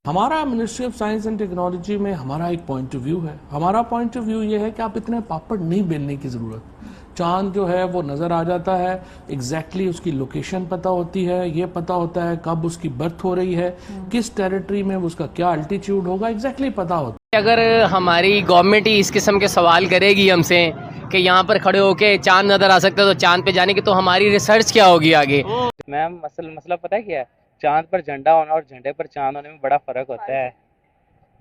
हमारा ministry of science and technology में हमारा एक पॉइंट ऑफ व्यू है। हमारा पॉइंट ऑफ व्यू ये है कि आप इतने पापड़ नहीं बेलने की ज़रूरत। चांद जो है वो नज़र आ जाता है, एग्जैक्टली उसकी लोकेशन पता होती है, ये पता होता है कब उसकी बर्थ हो रही है, किस टेरिटरी में उसका क्या अल्टीट्यूड होगा, एग्जैक्टली पता होता है। अगर हमारी गवर्नमेंट ही इस किस्म के सवाल करेगी हमसे कि यहाँ पर खड़े होके चांद नज़र आ सकता है तो चांद पे जाने की, तो हमारी रिसर्च क्या होगी आगे? मैम मसला पता है क्या है? चांद पर झंडा होना और झंडे पर चांद होने में बड़ा फर्क होता है।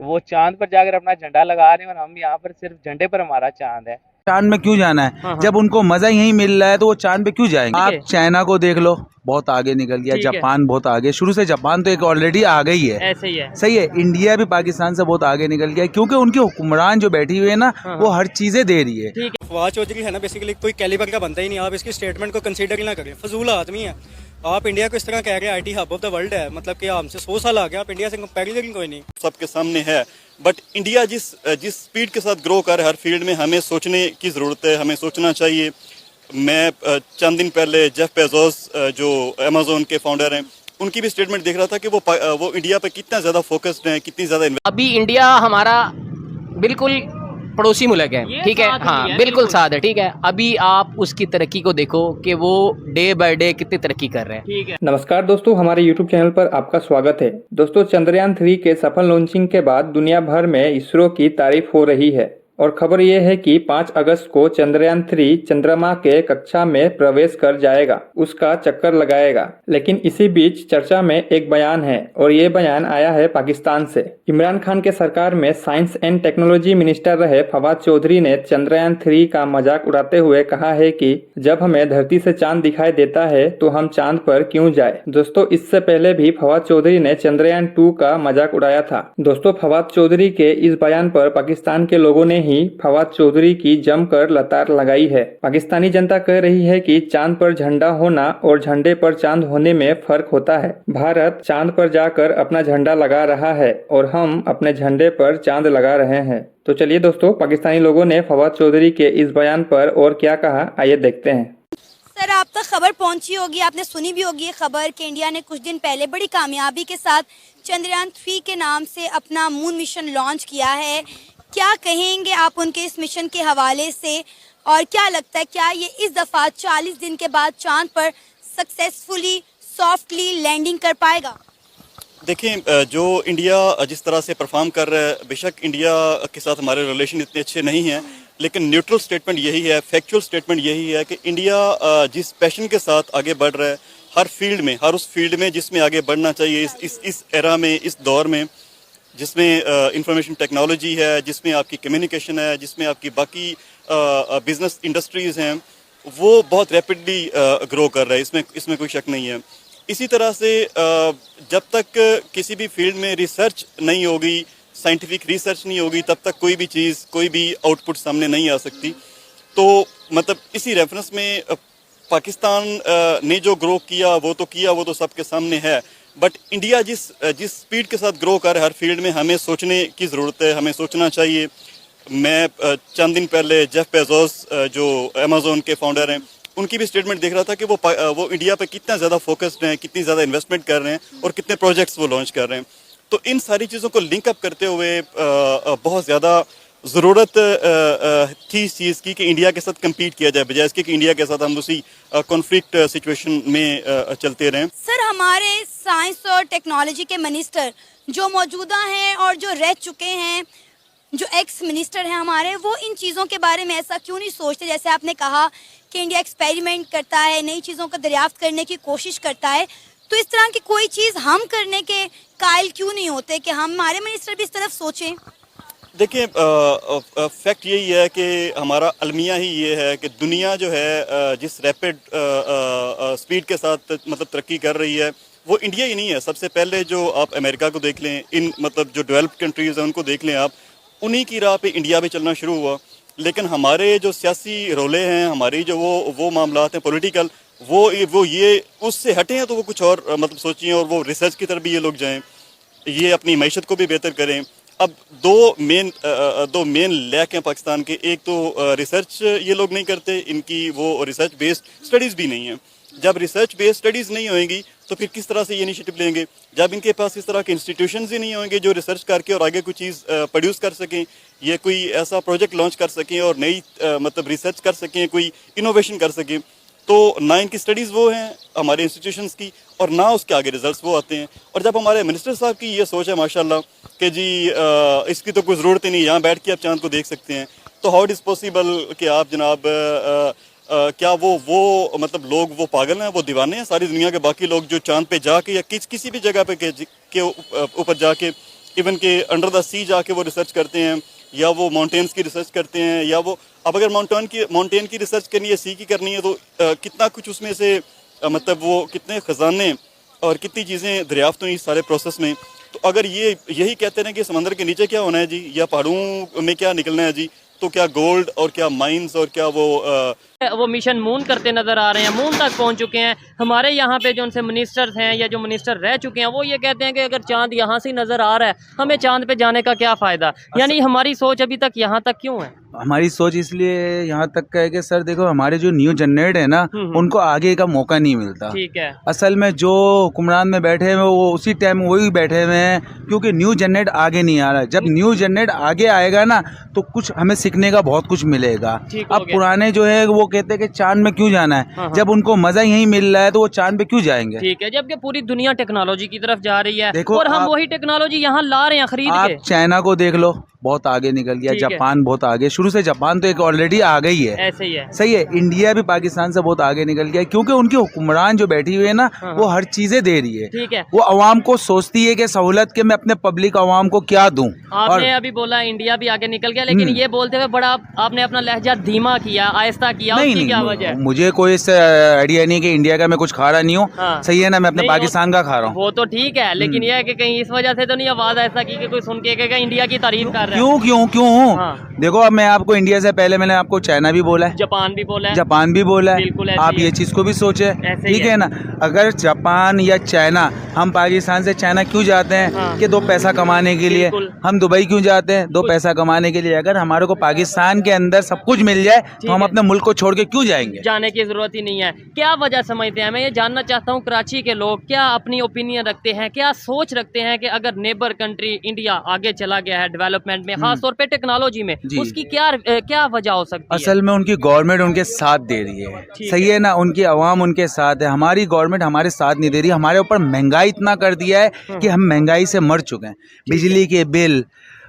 वो चांद पर जाकर अपना झंडा लगा रहे हैं और हम यहाँ पर सिर्फ झंडे पर हमारा चांद है। चांद में क्यों जाना है? जब उनको मजा यही मिल रहा है तो वो चांद पे क्यों जाएंगे? आप चाइना को देख लो, बहुत आगे निकल गया। जापान बहुत आगे, शुरू से जापान तो एक ऑलरेडी आ गई है। ऐसे ही है, सही है। इंडिया भी पाकिस्तान से बहुत आगे निकल गया क्योंकि उनके हुक्मरान जो बैठी हुई है ना, वो हर चीजें दे रही है। फवाद चौधरी है ना, बेसिकली कोई कैलिबर का बनता ही नहीं। आप इसकी स्टेटमेंट को कंसीडर ही ना करें, फजूल आदमी है। आप इंडिया को इस तरह कह रहे हैं IT hub of the world है, मतलब कि हमसे 100 साल आ गया, आप इंडिया से कंपैरिजन कोई नहीं। सबके सामने है, बट इंडिया जिस स्पीड के साथ ग्रो कर रहा है हर फील्ड में, हमें सोचने की ज़रूरत है, हमें सोचना चाहिए। मैं चंद दिन पहले जेफ बेजोस जो अमेजोन के फाउंडर हैं, उनकी भी स्टेटमेंट देख रहा था कि वो इंडिया पे कितना ज़्यादा फोकस्ड हैं, कितनी ज़्यादा। अभी इंडिया हमारा बिल्कुल पड़ोसी मुल्क है, ठीक है, हाँ बिल्कुल साथ है, ठीक है। अभी आप उसकी तरक्की को देखो कि वो डे बाय डे कितनी तरक्की कर रहे हैं, ठीक है। नमस्कार दोस्तों, हमारे YouTube चैनल पर आपका स्वागत है। दोस्तों, चंद्रयान 3 के सफल लॉन्चिंग के बाद दुनिया भर में इसरो की तारीफ हो रही है और खबर यह है कि 5 अगस्त को चंद्रयान 3 चंद्रमा के कक्षा में प्रवेश कर जाएगा, उसका चक्कर लगाएगा। लेकिन इसी बीच चर्चा में एक बयान है और ये बयान आया है पाकिस्तान से। इमरान खान के सरकार में साइंस एंड टेक्नोलॉजी मिनिस्टर रहे फवाद चौधरी ने चंद्रयान 3 का मजाक उड़ाते हुए कहा है कि जब हमें धरती से चांद दिखाई देता है तो हम चांद पर क्यों जाए। दोस्तों, इससे पहले भी फवाद चौधरी ने चंद्रयान 2 का मजाक उड़ाया था। दोस्तों, फवाद चौधरी के इस बयान पर पाकिस्तान के लोगों ने ही फवाद चौधरी की जमकर लतार लगाई है। पाकिस्तानी जनता कह रही है कि चांद पर झंडा होना और झंडे पर चांद होने में फर्क होता है। भारत चांद पर जाकर अपना झंडा लगा रहा है और हम अपने झंडे पर चांद लगा रहे हैं। तो चलिए दोस्तों, पाकिस्तानी लोगों ने फवाद चौधरी के इस बयान पर और क्या कहा, आइए देखते हैं। सर, आप तक खबर पहुंची होगी, आपने सुनी भी होगी खबर कि इंडिया ने कुछ दिन पहले बड़ी कामयाबी के साथ चंद्रयान 3 के नाम से अपना मून मिशन लॉन्च किया है। क्या कहेंगे आप उनके इस मिशन के हवाले से, और क्या लगता है क्या ये इस दफ़ा 40 दिन के बाद चांद पर सक्सेसफुली सॉफ्टली लैंडिंग कर पाएगा? देखें, जो इंडिया जिस तरह से परफॉर्म कर रहा है, बेशक इंडिया के साथ हमारे रिलेशन इतने अच्छे नहीं हैं, लेकिन न्यूट्रल स्टेटमेंट यही है, फैक्चुअल स्टेटमेंट यही है कि इंडिया जिस पैशन के साथ आगे बढ़ रहा है हर फील्ड में, हर उस फील्ड में जिसमें आगे बढ़ना चाहिए इस एरा में, इस दौर में, जिसमें इंफॉर्मेशन टेक्नोलॉजी है, जिसमें आपकी कम्युनिकेशन है, जिसमें आपकी बाकी बिजनेस इंडस्ट्रीज़ हैं, वो बहुत रैपिडली ग्रो कर रहा है, इसमें कोई शक नहीं है। इसी तरह से जब तक किसी भी फील्ड में रिसर्च नहीं होगी, साइंटिफिक रिसर्च नहीं होगी, तब तक कोई भी चीज़, कोई भी आउटपुट सामने नहीं आ सकती। तो मतलब इसी रेफरेंस में पाकिस्तान ने जो ग्रो किया वो तो सबके सामने है, बट इंडिया जिस स्पीड के साथ ग्रो कर रहा है हर फील्ड में, हमें सोचने की ज़रूरत है, हमें सोचना चाहिए। मैं चंद दिन पहले जेफ बेजोस जो अमेजोन के फाउंडर हैं, उनकी भी स्टेटमेंट देख रहा था कि वो इंडिया पे कितना ज़्यादा फोकस्ड हैं, कितनी ज़्यादा इन्वेस्टमेंट कर रहे हैं और कितने प्रोजेक्ट्स वो लॉन्च कर रहे हैं। तो इन सारी चीज़ों को लिंक अप करते हुए बहुत ज़्यादा ज़रूरत थी इस चीज़ की कि इंडिया के साथ कम्पीट किया जाए, बजाय इसके कि इंडिया के साथ हम उसी कॉन्फ्लिक्ट सिचुएशन में चलते रहें। सर, हमारे साइंस और टेक्नोलॉजी के मिनिस्टर जो मौजूदा हैं और जो रह चुके हैं, जो एक्स मिनिस्टर हैं हमारे, वो इन चीज़ों के बारे में ऐसा क्यों नहीं सोचते? जैसे आपने कहा कि इंडिया एक्सपेरिमेंट करता है, नई चीज़ों का दरियाफ्त करने की कोशिश करता है, तो इस तरह की कोई चीज़ हम करने के कायल क्यों नहीं होते कि हमारे मिनिस्टर भी इस तरफ सोचें? देखिए, फैक्ट यही है कि हमारा अलमिया ही ये है कि दुनिया जो है जिस रैपिड स्पीड के साथ मतलब तरक्की कर रही है, वो इंडिया ही नहीं है। सबसे पहले जो आप अमेरिका को देख लें, इन मतलब जो डेवलप्ड कंट्रीज़ हैं उनको देख लें आप, उन्हीं की राह पे इंडिया भी चलना शुरू हुआ। लेकिन हमारे जो सियासी रोले हैं, हमारी जो वो मामलात हैं पॉलिटिकल, वो ये उससे हटे हैं, तो वो कुछ और मतलब सोचिए, और वो रिसर्च की तरफ भी ये लोग जाएं, ये अपनी मैशत को भी बेहतर करें। अब दो मेन लैक हैं पाकिस्तान के। एक तो रिसर्च ये लोग नहीं करते, इनकी वो रिसर्च बेस्ड स्टडीज़ भी नहीं है। जब रिसर्च बेस्ड स्टडीज़ नहीं होंगी तो फिर किस तरह से ये इनिशिएटिव लेंगे। जब इनके पास इस तरह के इंस्टीट्यूशंस ही नहीं होंगे जो रिसर्च करके और आगे कोई चीज़ प्रोड्यूस कर सकें, ये कोई ऐसा प्रोजेक्ट लॉन्च कर सकें और नई मतलब रिसर्च कर सकें, कोई इनोवेशन कर सकें, तो ना इनकी स्टडीज़ वो हैं हमारे इंस्टीट्यूशंस की और ना उसके आगे रिजल्ट्स वो आते हैं। और जब हमारे मिनिस्टर साहब की ये सोच है माशाल्लाह कि जी इसकी तो कोई ज़रूरत ही नहीं, यहाँ बैठ के आप चांद को देख सकते हैं, तो हाउ इट इज़ पॉसिबल कि आप जनाब क्या वो मतलब लोग वो पागल हैं, वो दीवाने हैं? सारी दुनिया के बाकी लोग जो चांद पे जाके या किसी भी जगह पे के ऊपर जाके इवन के अंडर द सी जाके वो रिसर्च करते हैं या वो माउंटेन्स की रिसर्च करते हैं, या वो अब अगर माउंटेन की रिसर्च करनी है, सी की करनी है, तो कितना कुछ उसमें से मतलब वो कितने ख़जाने और कितनी चीज़ें दरियाफ्त हुई इस सारे प्रोसेस में। तो अगर ये यही कहते हैं कि समंदर के नीचे क्या होना है जी, या पहाड़ों में क्या निकलना है जी, तो क्या गोल्ड और क्या माइंस और क्या वो मिशन मून करते नजर आ रहे हैं, मून तक पहुंच चुके हैं। हमारे यहाँ पे जो उनसे मिनिस्टर्स हैं या जो मिनिस्टर रह चुके हैं वो ये कहते हैं कि अगर चांद यहाँ से नजर आ रहा है, हमें चांद पे जाने का क्या फ़ायदा। यानी हमारी सोच अभी तक यहाँ तक क्यों है? हमारी सोच इसलिए यहाँ तक का है कि सर देखो, हमारे जो न्यू जनरेट है ना, उनको आगे का मौका नहीं मिलता। ठीक है। असल में जो हुक्मरान में बैठे हुए वो उसी टाइम वही बैठे हुए हैं, क्योंकि न्यू जनरेट आगे नहीं आ रहा है। जब न्यू जनरेट आगे आएगा ना तो कुछ हमें सीखने का बहुत कुछ मिलेगा। अब पुराने जो है वो कहते हैं कि चांद में क्यों जाना है, जब उनको मजा यहीं मिल रहा है तो वो चांद पे क्यों जाएंगे। ठीक है, जबकि पूरी दुनिया टेक्नोलॉजी की तरफ जा रही है देखो, और हम वही टेक्नोलॉजी यहाँ ला रहे हैं खरीद के। आप चाइना को देख लो, बहुत आगे निकल गया। जापान बहुत आगे, शुरू से जापान तो एक ऑलरेडी आ गई है। ऐसे ही है। सही है। इंडिया भी पाकिस्तान से बहुत आगे निकल गया, क्योंकि उनकी हुक्मरान जो बैठी हुई है ना, वो हर चीजें दे रही है। ठीक है। वो अवाम को सोचती है कि सहूलत के मैं अपने पब्लिक अवाम को क्या दूं। आपने अभी बोला इंडिया भी आगे निकल गया, लेकिन ये बोलते हुए बड़ा आपने अपना लहजा धीमा किया, आहिस्ता किया। नहीं, क्या वजह है? मुझे कोई आइडिया नहीं कि इंडिया का मैं कुछ खा रहा नहीं हूँ। सही है ना, मैं अपने पाकिस्तान का खा रहा हूँ। वो तो ठीक है, लेकिन यह है कि कहीं इस वजह से तो नहीं आवाज ऐसा की कि कोई सुन के कहेगा इंडिया की तारीफ कर रहा है। क्यों देखो, अब मैं आपको इंडिया से पहले मैंने आपको चाइना भी बोला है, जापान भी बोला है, बिल्कुल आप ये चीज को भी सोचे। ठीक है ना, अगर जापान या चाइना, हम पाकिस्तान से चाइना क्यों जाते हैं कि दो पैसा कमाने के लिए, हम दुबई क्यों जाते हैं दो पैसा कमाने के लिए। अगर हमारे को पाकिस्तान के अंदर सब कुछ मिल जाए तो हम अपने मुल्क को छोड़ के क्यों जाएंगे? जाने की जरूरत ही नहीं है। क्या वजह समझते हैं? मैं ये जानना चाहता हूँ, कराची के लोग क्या अपनी ओपिनियन रखते हैं, क्या सोच रखते हैं कि अगर नेबर कंट्री इंडिया आगे चला गया है डेवलपमेंट में, खासतौर पे टेक्नोलॉजी में, उसकी क्या वजह हो सकती है? असल में उनकी गवर्नमेंट उनके साथ दे रही है। सही है ना, उनकी आवाम उनके साथ है। हमारी गवर्नमेंट हमारे साथ नहीं दे रही। हमारे ऊपर महंगाई इतना कर दिया है कि हम महंगाई से मर चुके हैं। बिजली के बिल,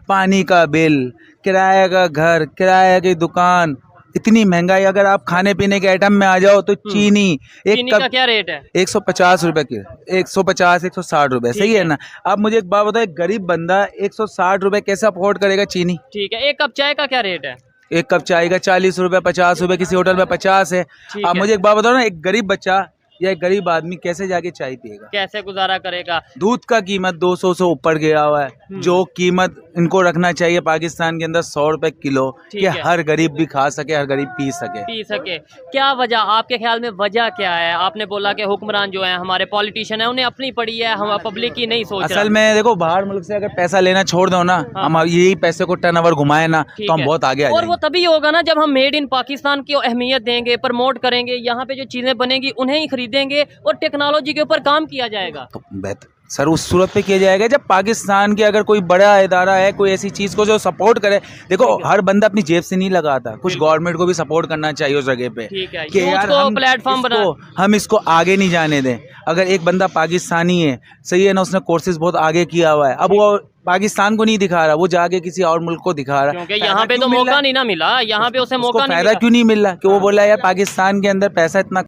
पानी का बिल, किराए का घर, किराए की दुकान, इतनी महंगाई। अगर आप खाने पीने के आइटम में आ जाओ तो चीनी चीनी का क्या रेट है? 150 रुपए की, 150-160 रुपए। सही है ना। आप मुझे एक बात बताओ, एक गरीब बंदा 160 रुपए कैसे अफोर्ड करेगा चीनी? ठीक है। एक कप चाय का क्या रेट है? एक कप चाय का 40 रुपए, 50 रुपए, किसी होटल में 50 है। आप मुझे एक बात बताओ ना, एक गरीब बच्चा या एक गरीब आदमी कैसे जाके चाय पिएगा, कैसे गुजारा करेगा? दूध का कीमत 200 से ऊपर गया हुआ है। जो कीमत इनको रखना चाहिए पाकिस्तान के अंदर 100 रुपए किलो, कि हर गरीब भी खा सके, हर गरीब पी सके। क्या वजह, आपके ख्याल में वजह क्या है? आपने बोला कि हुक्मरान जो है, हमारे पॉलिटिशियन है, उन्हें अपनी पड़ी है, हम पब्लिक की नहीं सोच। असल में देखो, बाहर मुल्क से अगर पैसा लेना छोड़ दो ना, हम यही पैसे को टर्नओवर घुमाए ना, तो हम बहुत आगे आ जाएंगे। और वो तभी होगा ना जब हम मेड इन पाकिस्तान की अहमियत देंगे, प्रमोट करेंगे, यहाँ पे जो चीजें बनेंगी उन्हें ही खरीदेंगे और टेक्नोलॉजी के ऊपर काम किया जाएगा। तो बेहतर सर उस सूरत पे किया जाएगा जब पाकिस्तान के अगर कोई बड़ा इदारा है, कोई ऐसी चीज को जो सपोर्ट करे। देखो, हर बंदा अपनी जेब से नहीं लगाता, कुछ गवर्नमेंट को भी सपोर्ट करना चाहिए उस जगह पे कि यार हम इसको आगे नहीं जाने दें। अगर एक बंदा पाकिस्तानी है, सही है ना, उसने कोर्सेज बहुत आगे किया हुआ है, अब वो पाकिस्तान को नहीं दिखा रहा, वो जाके किसी और मुल्क को दिखा रहा है। क्योंकि यहाँ पे तो मौका नहीं ना मिला, यहाँ पे उसे मौका नहीं फायदा क्यों नहीं मिल रहा कि वो बोला यार पाकिस्तान के अंदर पैसा इतना